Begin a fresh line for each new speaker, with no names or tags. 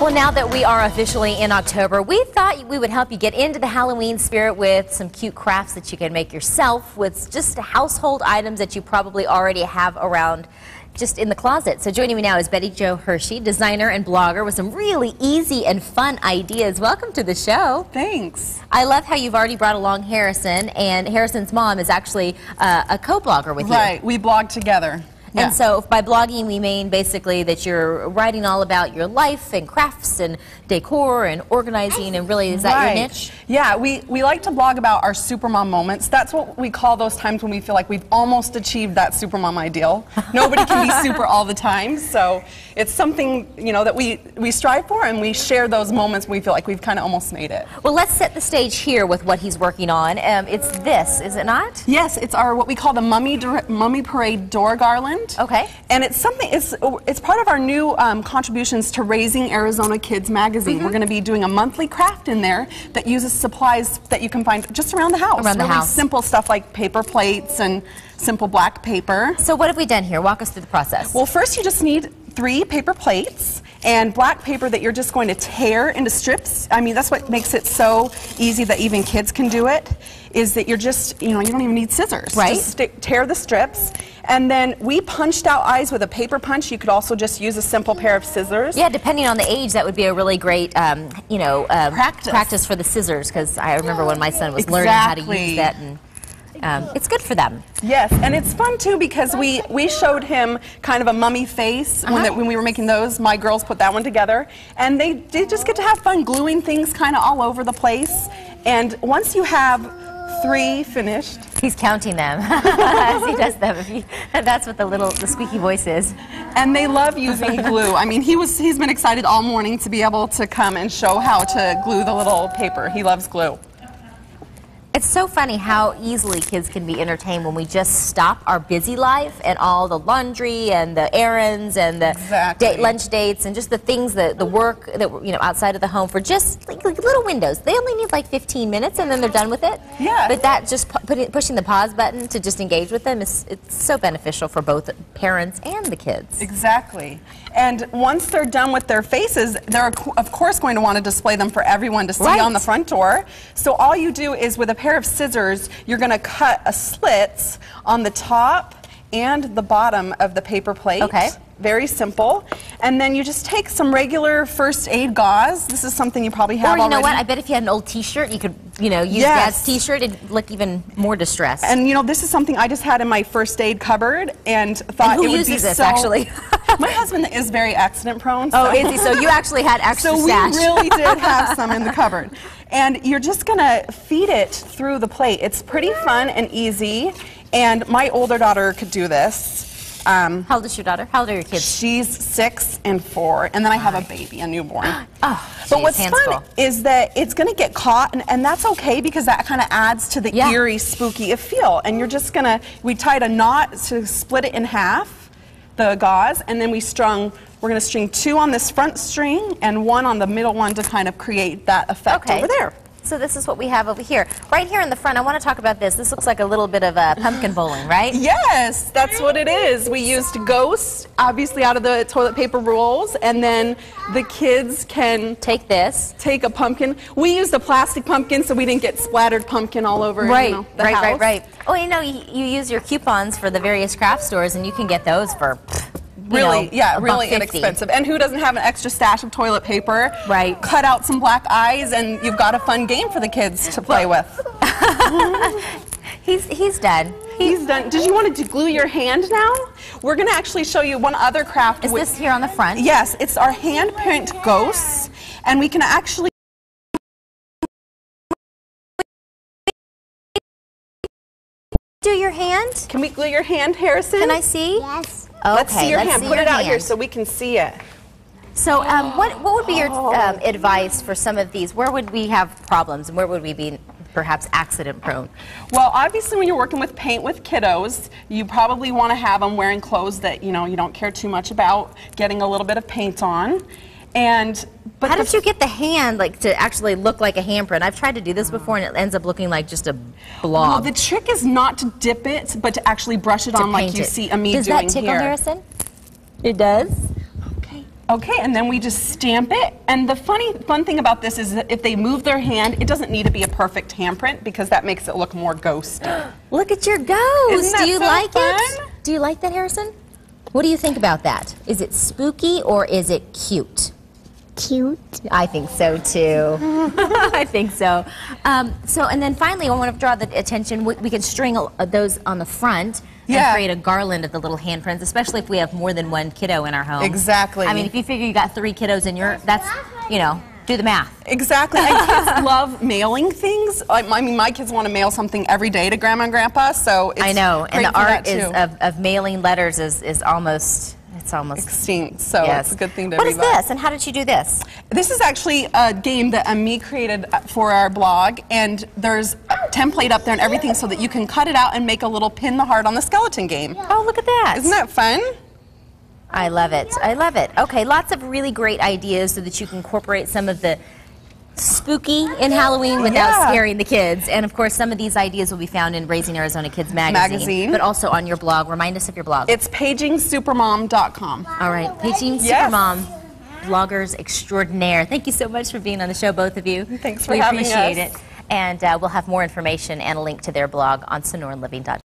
Well, now that we are officially in October, we thought we would help you get into the Halloween spirit with some cute crafts that you can make yourself with just household items that you probably already have around just in the closet. So joining me now is Betty Jo Hershey, designer and blogger with some really easy and fun ideas. Welcome to the show.
Thanks.
I love how you've already brought along Harrison, and Harrison's mom is actually a co-blogger with you.
Right, we blog together. Yeah.
And so by blogging, we mean basically that you're writing all about your life and crafts and decor and organizing, and really, is that your niche?
Yeah, we like to blog about our supermom moments. That's what we call those times when we feel like we've almost achieved that supermom ideal. Nobody can be super all the time, so it's something, you know, that we strive for, and we share those moments when we feel like we've kind of almost made it.
Well, let's set the stage here with what he's working on. It's this, is it not?
Yes, it's our what we call the Mummy Parade door garland.
Okay.
And it's something, it's part of our new contributions to Raising Arizona Kids magazine. We're going to be doing a monthly craft in there that uses supplies that you can find just around the house.
Around the house.
Simple stuff like paper plates and simple black paper.
So what have we done here? Walk us through the process.
Well, first you just need 3 paper plates and black paper that you're just going to tear into strips. I mean, that's what makes it so easy that even kids can do it, is that you're just, you know, you don't even need scissors.
Right.
Just tear the strips. And then we punched out eyes with a paper punch. You could also just use a simple pair of scissors.
Yeah, depending on the age, that would be a really great, practice for the scissors, because I remember when my son was learning how to use that, and it's good for them.
Yes, and it's fun too because we showed him kind of a mummy face when we were making those. My girls put that one together, and they just get to have fun gluing things kind of all over the place. And once you have 3 finished,
he's counting them as he does them. That's what the squeaky voice is.
And they love using glue. I mean, he's been excited all morning to be able to come and show how to glue the little paper. He loves glue.
It's so funny how easily kids can be entertained when we just stop our busy life and all the laundry and the errands and the lunch dates and just the things, the work that, you know, outside of the home for just like little windows. They only need like 15 minutes and then they're done with it.
Yeah.
But that just pushing the pause button to just engage with them it's so beneficial for both parents and the kids.
Exactly. And once they're done with their faces, they're of course going to want to display them for everyone to see on the front door. So all you do is with a pair of scissors, you're going to cut a slit on the top and the bottom of the paper plate.
Okay.
Very simple. And then you just take some regular first aid gauze. This is something you probably have already.
Or you know what? I bet if you had an old t-shirt, you could, you know, use Dad's t-shirt and look even more distressed.
And you know, this is something I just had in my first aid cupboard and thought it would be so...
Who uses this, actually?
My husband is very accident prone.
So. Oh, is he? So you actually had extra stash.
So we really did have some in the cupboard. And you're just going to feed it through the plate. It's pretty fun and easy. And my older daughter could do this.
How old is your daughter? How old are your kids?
She's 6 and 4. And then I have a baby, a newborn.
Oh, geez,
but what's fun is that it's going to get caught. And that's okay because that kind of adds to the eerie, spooky feel. And you're just going to, we tied a knot to split it in half, the gauze, and then we're going to string 2 on this front string and 1 on the middle one to kind of create that effect over there.
So this is what we have over here. Right here in the front, I want to talk about this. This looks like a little bit of pumpkin bowling, right?
Yes, that's what it is. We used ghosts, obviously out of the toilet paper rolls, and then the kids can take a pumpkin. We used a plastic pumpkin so we didn't get splattered pumpkin all over the house.
Right. Oh, you know, you use your coupons for the various craft stores, and you can get those for...
Really inexpensive. And who doesn't have an extra stash of toilet paper? Right. Cut out some black eyes and you've got a fun game for the kids to play with.
He's done.
He's done. Did you want to glue your hand now? We're going to actually show you one other craft.
Is this here on the front?
Yes, it's our Handprint Ghosts, and we can actually
do your hand?
Can we glue your hand, Harrison?
Can I see?
Yes.
Okay,
let's see your hand. Put it out here so we can see it.
So what would be your advice for some of these? Where would we have problems and where would we be perhaps accident prone?
Well, obviously when you're working with paint with kiddos, you probably want to have them wearing clothes that, you know, you don't care too much about getting a little bit of paint on. But
how did you get the hand to actually look like a handprint? I've tried to do this before and it ends up looking like just a blob.
Well, the trick is not to dip it, but to actually brush it on like you see me doing here.
Does that tickle, Harrison? It does?
Okay. Okay, and then we just stamp it. And the fun thing about this is that if they move their hand, it doesn't need to be a perfect handprint because that makes it look more ghosty.
Look at your ghost.
Isn't that
Do you
so
like
fun?
it? Do you like that, Harrison? What do you think about that? Is it spooky or is it cute?
Cute.
I think so too. I think so. And then finally, I want to draw the attention. We can string those on the front and create a garland of the little handprints, especially if we have more than one kiddo in our home.
Exactly.
I mean, if you figure you got 3 kiddos in your, that's, you know, do the math.
Exactly. And kids love mailing things. I mean, my kids want to mail something every day to Grandma and Grandpa, so it's
I know, and the art
is
of mailing letters is almost. It's almost
extinct, so it's a good thing to
What is
revive.
this, and how did you do this?
This is actually a game that me created for our blog, and there's a template up there and everything so that you can cut it out and make a little pin the heart on the skeleton game.
Oh, look at that.
Isn't that fun?
I love it. I love it. Okay, lots of really great ideas so that you can incorporate some of the spooky in Halloween without scaring the kids. And of course, some of these ideas will be found in Raising Arizona Kids magazine, but also on your blog. Remind us of your blog.
It's pagingsupermom.com.
All right, Paging Supermom, bloggers extraordinaire. Thank you so much for being on the show, both of you.
Thanks for having us.
We appreciate it. And we'll have more information and a link to their blog on SonoranLiving.com.